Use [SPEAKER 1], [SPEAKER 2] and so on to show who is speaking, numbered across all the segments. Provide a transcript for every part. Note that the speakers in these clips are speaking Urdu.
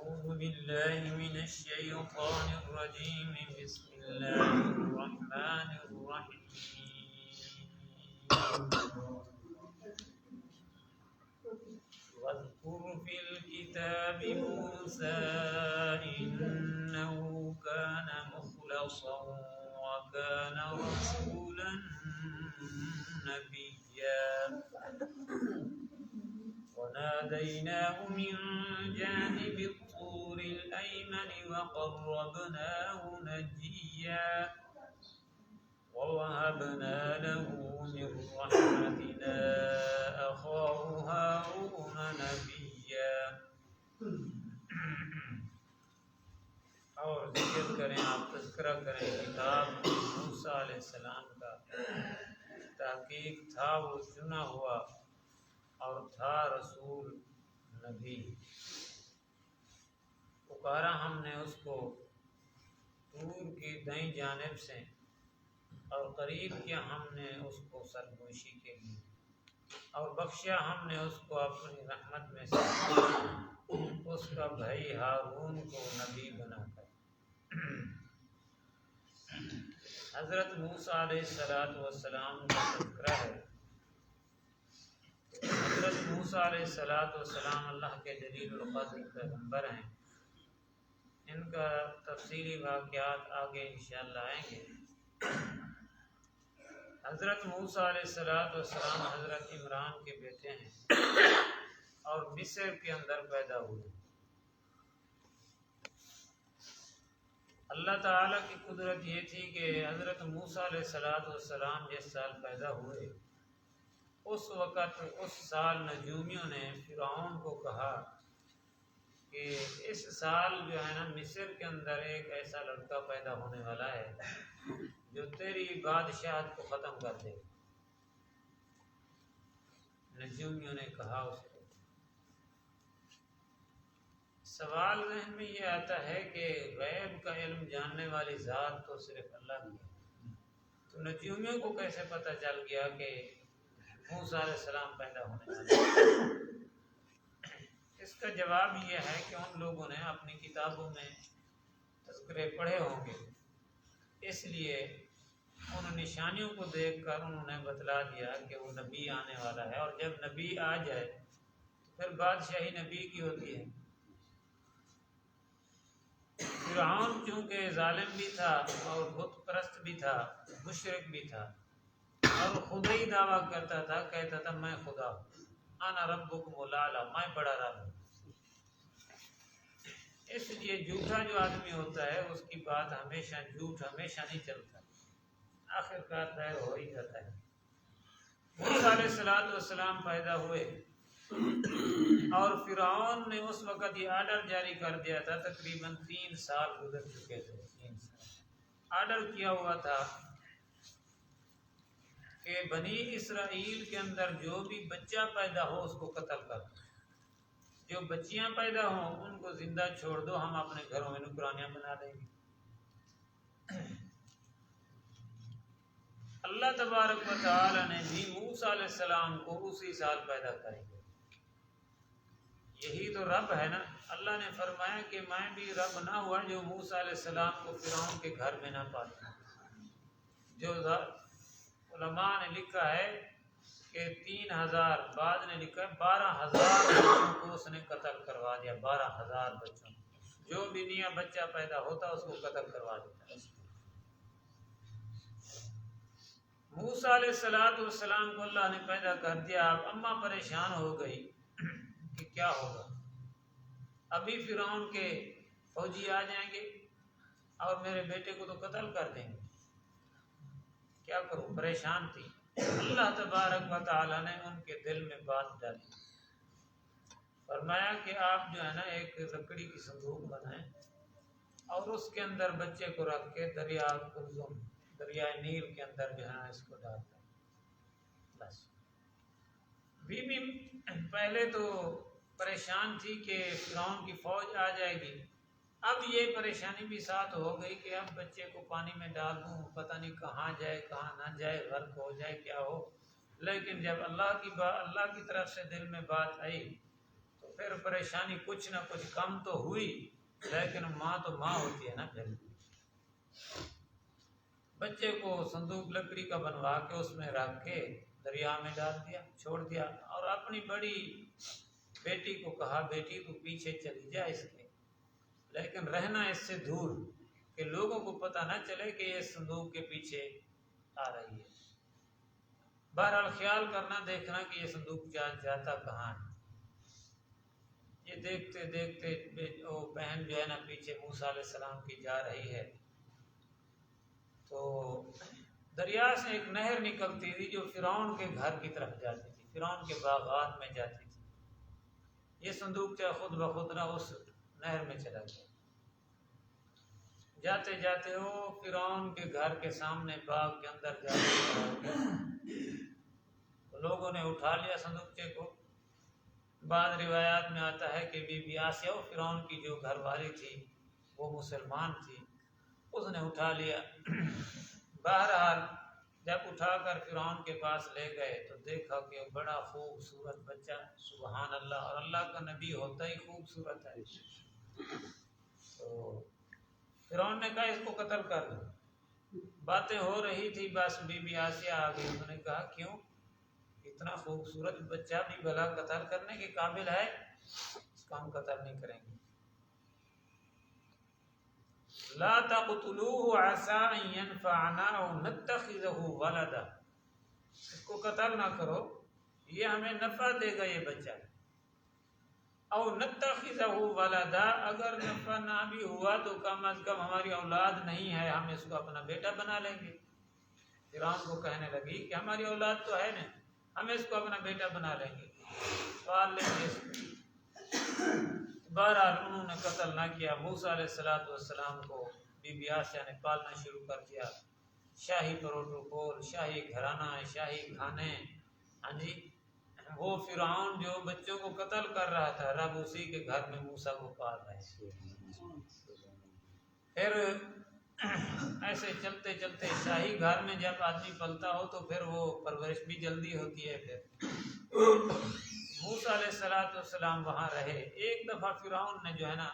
[SPEAKER 1] أعوذ بالله من الشيطان الرجيم بسم الله الرحمن الرحيم واذكر في الكتاب موسى إنه كان مخلصا وكان رسولا نبيا وناديناه من جانب الطور الأيمن وقربناه نجيا ووهبنا له من رحمتنا أخاه هارون نبيا. اور ذکر کریں، آپ تذکرہ کریں کتاب موسیٰ علیہ السلام کا. تحقیق تھا وہ چنا ہوا اور تھا رسول نبی. پکارا ہم نے اس کو طور کی دائیں جانب سے اور قریب کیا ہم نے اس کو سرگوشی کے لیے اور بخشا ہم نے اس کو اپنی رحمت میں سے اس کا بھائی ہارون کو نبی بنا کر. حضرت موسیٰ علیہ السلام کا تذکرہ ہے. حضرت موسیٰ علیہ السلام اللہ کے جلیل القدر پیغمبر ہیں. ان کا تفصیلی واقعات آگے انشاءاللہ آئیں گے. حضرت موسیٰ علیہ السلام حضرت عمران کے بیٹے ہیں اور مصر کے اندر پیدا ہوئے. اللہ تعالیٰ کی قدرت یہ تھی کہ حضرت موسیٰ علیہ السلام جس سال پیدا ہوئے اس وقت اس سال نجومیوں نے فرعون کو کہا کہ اس سال جو ہے نا مصر کے اندر ایک ایسا لڑکا پیدا ہونے والا ہے جو تیری بادشاہت کو ختم کر دے. نجومیوں نے کہا اس کو. سوال ذہن میں یہ آتا ہے کہ غیب کا علم جاننے والی ذات تو صرف اللہ کی ہے، تو نجومیوں کو کیسے پتہ چل گیا کہ موسیٰ علیہ السلام پیدا ہونے والے ہیں؟ اس کا جواب یہ ہے کہ ان لوگوں نے اپنی کتابوں میں تذکرے پڑھے ہوں گے، اس لیے ان نشانیوں کو دیکھ کر انہوں نے بتلا دیا کہ وہ نبی آنے والا ہے، اور جب نبی آ جائے تو پھر بادشاہی نبی کی ہوتی ہے. فرعون چونکہ ظالم بھی تھا اور بت پرست بھی تھا، مشرک بھی تھا، اور خدا ہی دعویٰ کرتا تھا، کہتا تھا میں خدا ہوں، انا ربکم الاعلی، میں بڑا رب ہوں. اس لیے جھوٹا جو آدمی ہوتا ہے اس کی بات ہمیشہ جھوٹ ہمیشہ نہیں چلتا، آخر کار ظاہر ہو ہی جاتا ہے. موسیٰ علیہ السلام پیدا ہوئے اور فرعون نے اس وقت یہ آرڈر جاری کر دیا تھا. تقریباً 3 سال گزر چکے تھے. 3 سال آرڈر کیا ہوا تھا کہ بنی اسرائیل کے اندر جو بھی بچہ پیدا ہو اس کو قتل کر دو، جو بچیاں پیدا ہوں ان کو زندہ چھوڑ دو، ہم اپنے گھروں میں نوکرانیاں بنا دیں گے. اللہ تبارک و تعالی نے بھی موسیٰ علیہ السلام کو اسی سال پیدا کریں گے. یہی تو رب ہے نا. اللہ نے فرمایا کہ میں بھی رب نہ ہوا جو موسیٰ علیہ السلام کو فرعون کے گھر میں نہ پاتا. جو علماء نے لکھا ہے کہ 3000، بعد نے لکھا ہے 12000 بچوں کو اس نے قتل کروا دیا. 12000 بچوں، جو بھی نیا بچہ پیدا ہوتا اس کو قتل کروا دیتا. موسیٰ علیہ السلام کو اللہ نے پیدا کر دیا. اب اماں پریشان ہو گئی کہ کیا ہوگا، ابھی فرعون کے فوجی آ جائیں گے اور میرے بیٹے کو تو قتل کر دیں گے، کیا کروں؟ پریشان تھی. اللہ تبارک و تعالی نے ان کے دل میں بات ڈالی. فرمایا کہ آپ جو ہے نا ایک لکڑی کی صندوق بنائیں اور اس کے اندر بچے کو رکھ کے دریائے نیل کے اندر جو ہے اس کو ڈال دیں. بس بی بی پہلے تو پریشان تھی کہ فرعون کی فوج آ جائے گی. اب یہ پریشانی بھی ساتھ ہو گئی کہ اب بچے کو پانی میں ڈال دوں، پتہ نہیں کہاں جائے کہاں نہ جائے، غرق ہو جائے کیا ہو. لیکن جب اللہ کی طرف سے دل میں بات آئی تو پھر پریشانی کچھ نہ کچھ کم تو ہوئی، لیکن ماں تو ماں ہوتی ہے نا۔ پھر بچے کو صندوق لکڑی کا بنوا کے اس میں رکھ کے دریا میں ڈال دیا، چھوڑ دیا، اور اپنی بڑی بیٹی کو کہا بیٹی تو پیچھے چلی جا اس کے، لیکن رہنا اس سے دور کہ لوگوں کو پتہ نہ چلے کہ یہ صندوق کے پیچھے آ رہی ہے۔ بہرحال خیال کرنا، دیکھنا کہ یہ صندوق جاتا کہاں ہے۔ یہ دیکھتے دیکھتے وہ بہن جو ہے نا پیچھے موسیٰ علیہ السلام کی جا رہی ہے، تو دریا سے ایک نہر نکلتی تھی جو فرعون کے گھر کی طرف جاتی تھی، فرعون کے باغات میں جاتی تھی۔ یہ صندوق چاہے خود بخود نہ اس نہر میں چلا گیا۔ جاتے جاتے وہ فرعون کے گھر کے سامنے باغ کے اندر جاتے لوگوں نے اٹھا لیا صندوقچے کو۔ بعض روایات میں آتا ہے کہ بی بی آسیہ فرعون کی جو گھر والی تھی وہ مسلمان تھی، اس نے اٹھا لیا۔ بہرحال جب اٹھا کر فرعون کے پاس لے گئے تو دیکھا کہ بڑا خوبصورت بچہ، سبحان اللہ، اور اللہ کا نبی ہوتا ہی خوبصورت ہے۔ تو فرعون نے کہا اس کو قتل کر دو۔ باتیں ہو رہی تھی، بس بی بی آسیہ آ گئی۔ انہوں نے کہا کیوں؟ اتنا خوبصورت بچہ بھی بھلا قتل کرنے کے قابل ہے؟ اس کا ہم قتل نہیں کریں گے۔ لا تقتلوه عسى ان ينفعنا او نتخذه ولدا، اس کو قتل نہ کرو، یہ ہمیں نفع دے گا یہ بچہ۔ او نتخذه ولدا، اگر نفع نہ بھی ہوا تو کم از کم ہماری اولاد نہیں ہے، ہم اس کو اپنا بیٹا بنا لیں گے۔ فرعون کو کہنے لگی کہ ہماری اولاد تو ہے نہیں، ہم اس کو اپنا بیٹا بنا لیں گے، پال لیں گے اس کو۔ بہرحال انہوں نے قتل نہ کیا۔ موسیٰ علیہ السلام کو بی بی آسیہ نے پالنا شروع کر دیا۔ شاہی پروٹوکول، شاہی گھرانہ، شاہی کھانے، ہاں جی۔ وہ فرعون جو بچوں کو قتل کر رہا تھا، رب اسی کے گھر میں موسیٰ کو پال رہے ہیں۔ پھر ایسے چلتے چلتے شاہی گھر میں جب آدمی پلتا ہو تو پھر وہ پرورش بھی جلدی ہوتی ہے۔ پھر موسیٰ علیہ السلام وہاں رہے۔ ایک دفعہ فرعون نے جو ہے نا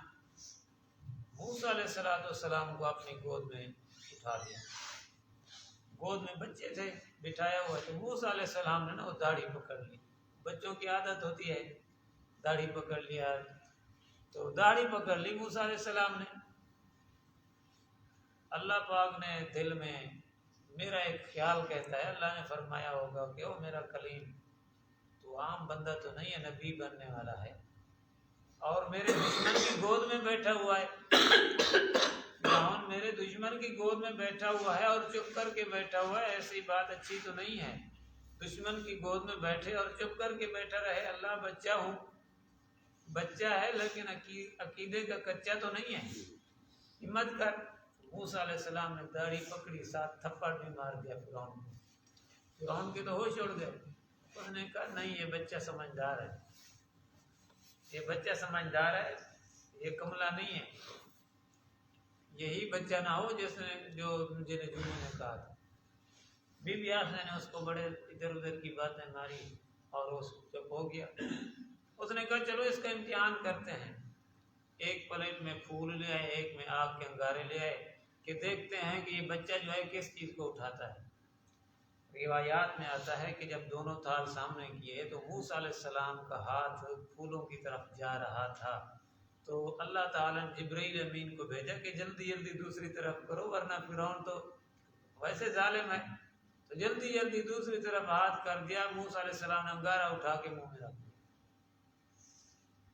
[SPEAKER 1] موسیٰ علیہ السلام کو اپنی گود میں اٹھا لیا۔ گود میں بچے تھے بٹھایا ہوا، تو موسیٰ علیہ السلام نے نا وہ داڑھی پکڑ لی۔ بچوں کی عادت ہوتی ہے داڑھی پکڑ لیا، تو داڑھی پکڑ لی موسیٰ علیہ السلام نے۔ اللہ پاک نے دل میں میرا ایک خیال کہتا ہے، اللہ نے فرمایا ہوگا کہ او میرا کلیم، تو عام بندہ تو نہیں ہے، نبی بننے والا ہے، اور میرے دشمن کی گود میں بیٹھا ہوا ہے۔ فرعون میرے دشمن کی گود میں بیٹھا ہوا ہے اور چپ کر کے بیٹھا ہوا ہے، ایسی بات اچھی تو نہیں ہے۔ دشمن کی گود میں بیٹھے اور چپ کر کے بیٹھا رہے۔ اللہ بچہ ہوں، بچہ ہے لیکن عقیدے کا کچا تو نہیں ہے، ہمت کر۔ موسیٰ علیہ السلام نے داڑھی پکڑی، ساتھ تھپڑ بھی مار دیا فرعون کو۔ فرعون کے تو ہوش اڑ گئے۔ اس نے کہا نہیں، یہ بچہ سمجھدار ہے، یہ بچہ سمجھدار ہے، یہ کملا نہیں ہے، یہی بچہ نہ ہو جس نے جو مجھے نجوموں نے کہا تھا۔ بی بی آسیہ نے اس کو بڑے ادھر ادھر کی باتیں ماری اور اس چپ ہو گیا۔ اس نے کہا چلو اس کا امتحان کرتے ہیں۔ ایک پلیٹ میں پھول لے آئے، ایک میں آگ کے انگارے لے آئے کہ دیکھتے ہیں کہ یہ بچہ جو ہے کس چیز کو اٹھاتا ہے۔ روایات میں آتا ہے کہ جب دونوں تھال سامنے کیے تو موسیٰ علیہ السلام کا ہاتھ پھولوں کی طرف جا رہا تھا، تو اللہ تعالیٰ نے جبرائیل امین کو بھیجا کہ جلدی جلدی دوسری طرف کرو ورنہ فرعون تو ویسے ظالم ہے، تو جلدی جلدی دوسری طرف ہاتھ کر دیا۔ موسیٰ علیہ السلام نے انگارہ اٹھا کے منہ میں رکھ دیا۔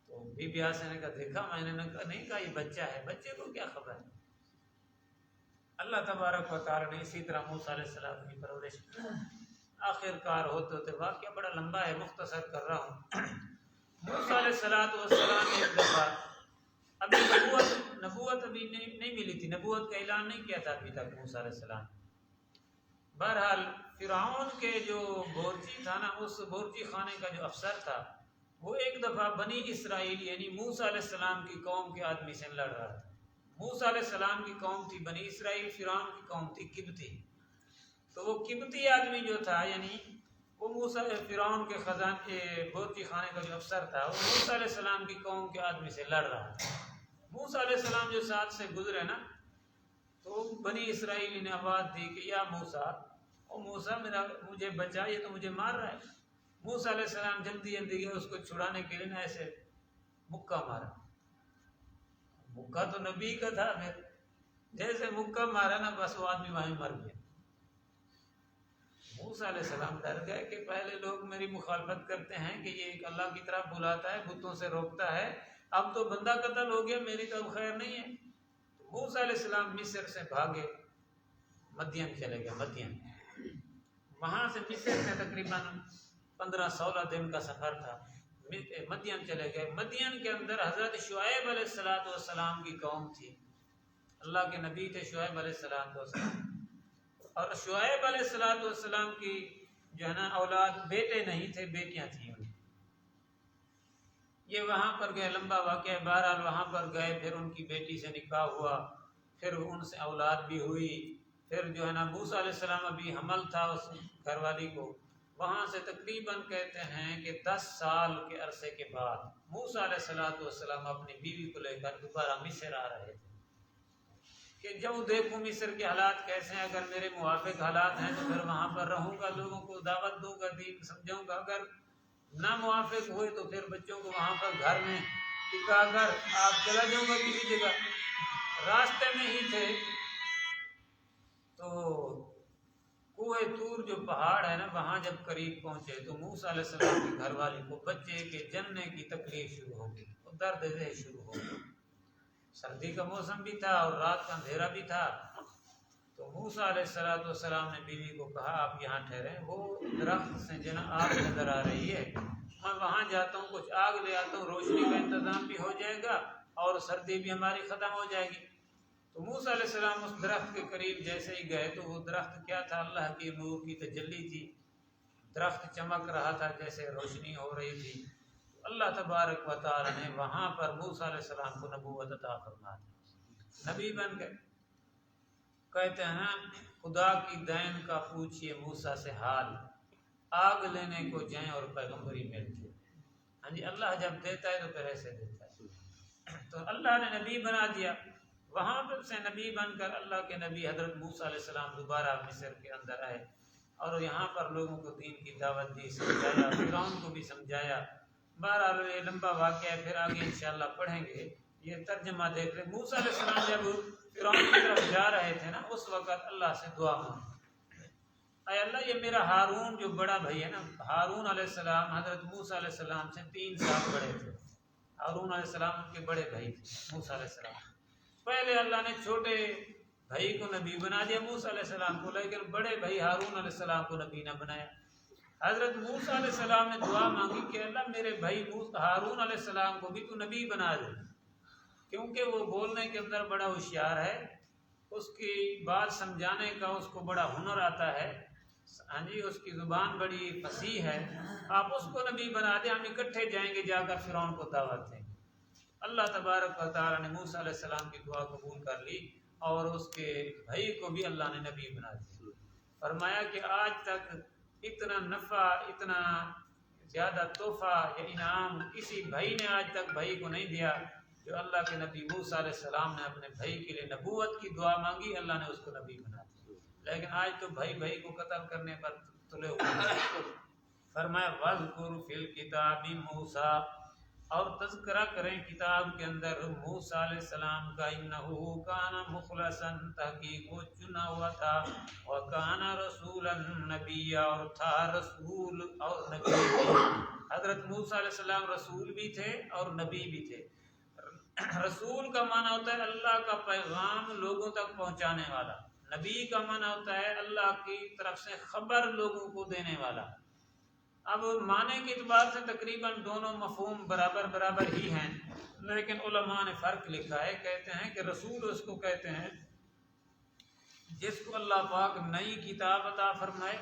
[SPEAKER 1] تو بی بی آسیہ نے کہا دیکھا، میں نے نہیں کہا یہ بچہ ہے، بچے کو کیا خبر ہے۔ اللہ تبارک و تعالیٰ نے اسی طرح موسیٰ علیہ السلام کی پرورش کی۔ آخر کار ہوتے ہوتے، واقعہ بڑا لمبا ہے، مختصر کر رہا ہوں۔ موسیٰ علیہ السلام ایک دفعہ، ابھی نبوت ابھی نہیں ملی تھی، نبوت کا اعلان نہیں کیا تھا ابھی تک موسیٰ علیہ السلام۔ بہرحال فرعون کے جو بورچی تھا نا، اس بورچی خانے کا جو افسر تھا، وہ ایک دفعہ بنی اسرائیل یعنی موسیٰ علیہ السلام کی قوم کے آدمی سے لڑ رہا تھا۔ موسیٰ علیہ السلام کی قوم تھی بنی اسرائیل، فرعون کی قوم تھی قبطی۔ تو وہ قبطی آدمی جو تھا، یعنی وہ موسیٰ فرعون کے خزانے بوتی خانے کا جو افسر تھا وہ موسیٰ علیہ السلام کی قوم کے آدمی سے لڑ رہا تھا. موسیٰ علیہ السلام جو ساتھ سے گزرے نا تو بنی اسرائیلی نے آواز دی کہ یا موسیٰ، او موسیٰ مجھے بچا، یہ تو مجھے مار رہا ہے. موسیٰ علیہ السلام جلدی جلدی گئے اس کو چھڑانے کے لیے نا ایسے مکہ مارا. مکہ تو نبی کا تھا، پھر جیسے مکہ مارا نا بس وہ آدمی وہیں مر گیا. موسیٰ علیہ السلام ڈر گئے کہ پہلے لوگ میری مخالفت کرتے ہیں کہ یہ ایک اللہ کی طرف بلاتا ہے، بتوں سے روکتا ہے، اب تو بندہ قتل ہو گیا، میری تو اب خیر نہیں ہے. موسیٰ علیہ السلام مصر سے بھاگے، مدین چلے گئے. مدین وہاں سے مصر سے تقریباً 15-16 دن کا سفر تھا. مدین چلے گئے. مدین کے اندر حضرت شعیب علیہ السلام کی قوم تھی. اللہ کے نبی تھے شعیب علیہ السلام، اور شعیب علیہ السلام کی جو ہے نا اولاد بیٹے نہیں تھے، بیٹیاں تھیں. یہ وہاں پر گئے، لمبا واقعہ ہے. بہرحال وہاں پر گئے، پھر ان کی بیٹی سے نکاح ہوا، پھر ان سے اولاد بھی ہوئی. پھر جو ہے نا موسیٰ علیہ السلام ابھی حمل تھا اس گھر والی کو. وہاں سے تقریباً کہتے ہیں کہ 10 سال کے عرصے کے بعد موسیٰ علیہ السلام اپنی بیوی کو لے کر دوبارہ مصر آ رہے تھے کہ جب دیکھوں مصر کے حالات کیسے ہیں، اگر میرے موافق حالات ہیں تو پھر وہاں پر رہوں گا، لوگوں کو دعوت دوں گا، دین سمجھاؤں گا. اگر نہ موافق ہوئے تو پھر بچوں کو وہاں پر گھر میں ٹکا کر آپ چلا جاؤں گا کسی جگہ. راستے میں ہی تھے تو کوہ طور جو پہاڑ ہے نا، وہاں جب قریب پہنچے تو موسیٰ علیہ السلام کی گھر والی کو بچے کے جننے کی تکلیف شروع ہو گئی، درد دہ شروع ہو گئی. سردی کا موسم بھی تھا اور رات کا اندھیرا بھی تھا. تو موسیٰ علیہ السلام نے بیوی کو کہا آپ یہاں ٹھہریں، وہ درخت سے جنا آگ نظر آ رہی ہے، میں وہاں جاتا ہوں، کچھ آگ لے آتا ہوں، روشنی کا انتظام بھی ہو جائے گا اور سردی بھی ہماری ختم ہو جائے گی. تو موسیٰ علیہ السلام اس درخت کے قریب جیسے ہی گئے تو وہ درخت کیا تھا؟ اللہ کی نور کی تجلی تھی. درخت چمک رہا تھا جیسے روشنی ہو رہی تھی. اللہ تبارک و تعالی نے وہاں پر موسیٰ علیہ السلام کو نبوت عطا فرما دی، نبی بن گئے. کہتے ہیں خدا کی دین کا پوچھئے موسیٰ سے حال، آگ لینے کو جائیں اور پیغمبری ملتی. ہاں جی، اللہ جب دیتا ہے تو پھر ایسے دیتا ہے. تو اللہ نے نبی بنا دیا. وہاں پر سے نبی بن کر اللہ کے نبی حضرت موسیٰ علیہ السلام دوبارہ مصر کے اندر آئے اور یہاں پر لوگوں کو دین کی دعوت دی، سمجھایا، فرعون کو بھی سمجھایا. بہرحال یہ لمبا واقعہ ہے، پھر آگے انشاءاللہ پڑھیں گے. یہ ترجمہ دیکھ لیں. موسیٰ علیہ السلام جب فرعون کی طرف جا رہے تھے نا، اس وقت اللہ سے دعا مانگی، اے اللہ یہ میرا ہارون جو بڑا بھائی ہے نا، ہارون علیہ السلام حضرت موسیٰ علیہ السلام سے 3 سال بڑے تھے. ہارون علیہ السلام ان کے بڑے بھائی تھے موسیٰ علیہ السلام. پہلے اللہ نے چھوٹے بھائی کو نبی بنا دیا موسیٰ علیہ السلام کو، لیکن بڑے بھائی ہارون علیہ السلام کو نبی نہ بنایا. حضرت موسیٰ علیہ السلام نے دعا مانگی کہ اللہ میرے بھائی ہارون علیہ السلام کو بھی تو نبی بنا دے، کیونکہ وہ بولنے کے اندر بڑا ہوشیار ہے، اس کی بات سمجھانے کا اس کو بڑا ہنر آتا ہے. ہاں جی، اس کی زبان بڑی فصیح ہے، آپ اس کو نبی بنا دیں، ہم اکٹھے جائیں گے جا کر فرعون کو دعوت دیں. اللہ تبارک و تعالی نے موسیٰ علیہ السلام کی دعا قبول کر لی اور اس کے بھائی کو بھی اللہ نے نبی بنا دیا. فرمایا کہ آج تک اتنا نفع، اتنا زیادہ تحفہ یا انعام کسی بھائی نے آج تک بھائی کو نہیں دیا جو اللہ کے نبی موسیٰ علیہ السلام نے اپنے بھائی کے لیے نبوت کی دعا مانگی، اللہ نے اس کو نبی بنا دیا. لیکن آج تو بھائی بھائی کو قتل کرنے پر تلے ہوئے. فرمایا وَاذْكُرْ فِي الْكِتَابِ مُوسَىٰ، اور تذکرہ کریں کتاب کے اندر موسیٰ علیہ السلام کا، انہو کان مخلصا، تحقیق وہ چنا ہوا تھا، وکان رسولا نبیا، اور تھا رسول اور نبی بھی. حضرت موسیٰ علیہ السلام رسول بھی تھے اور نبی بھی تھے. رسول کا معنی ہوتا ہے اللہ کا پیغام لوگوں تک پہنچانے والا، نبی کا معنی ہوتا ہے اللہ کی طرف سے خبر لوگوں کو دینے والا. اب معنی کے اعتبار سے تقریباً دونوں مفہوم برابر برابر ہی ہیں، لیکن علماء نے فرق لکھا ہے. کہتے ہیں کہ رسول اس کو کہتے ہیں جس کو اللہ پاک نئی کتاب عطا فرمائے،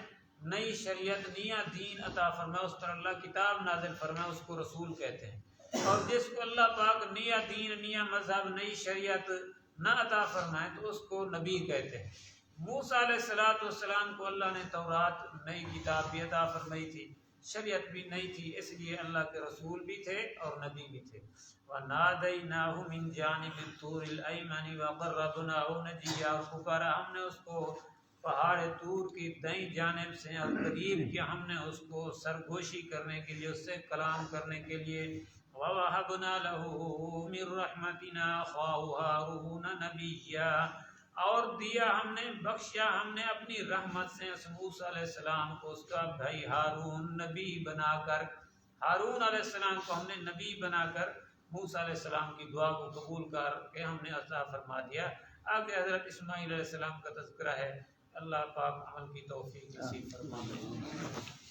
[SPEAKER 1] نئی شریعت، نیا دین عطا فرمائے، اس پر اللہ کتاب نازل فرمائے، اس کو رسول کہتے ہیں. اور جس کو اللہ پاک نیا دین، نیا مذہب، نئی شریعت نہ عطا فرمائے تو اس کو نبی کہتے ہیں. موسیٰ علیہ السلام کو اللہ نے تورات نئی کتاب بھی عطا فرمائی تھی، شریعت بھی نہیں تھی، اس لیے اللہ کے رسول بھی تھے اور نبی بھی تھے۔ وَنَادَيْنَاهُ مِنْ جَانِبِ الطُّورِ الْأَيْمَنِ وَقَرَّبْنَاهُ نَجِيًّا، اور پکارا ہم نے اس کو پہاڑ طور کی دائیں جانب سے اور قریب کیا ہم نے اس کو سرگوشی کرنے کے لیے، اس سے کلام کرنے کے لیے۔ وَوَهَبْنَا لَهُ مِن رَحْمَتِنَا أَخَاهُ هَارُونَ نَبِيًّا، اور دیا ہم نے، بخشا ہم نے اپنی رحمت سے اس موسیٰ علیہ السلام کو اس کا بھائی ہارون نبی بنا کر، ہارون علیہ السلام کو ہم نے نبی بنا کر موسیٰ علیہ السلام کی دعا کو قبول کر کے ہم نے عطا فرما دیا۔ آگے حضرت اسماعیل علیہ السلام کا تذکرہ ہے۔ اللہ پاک عمل کی توفیق نصیب فرمائے۔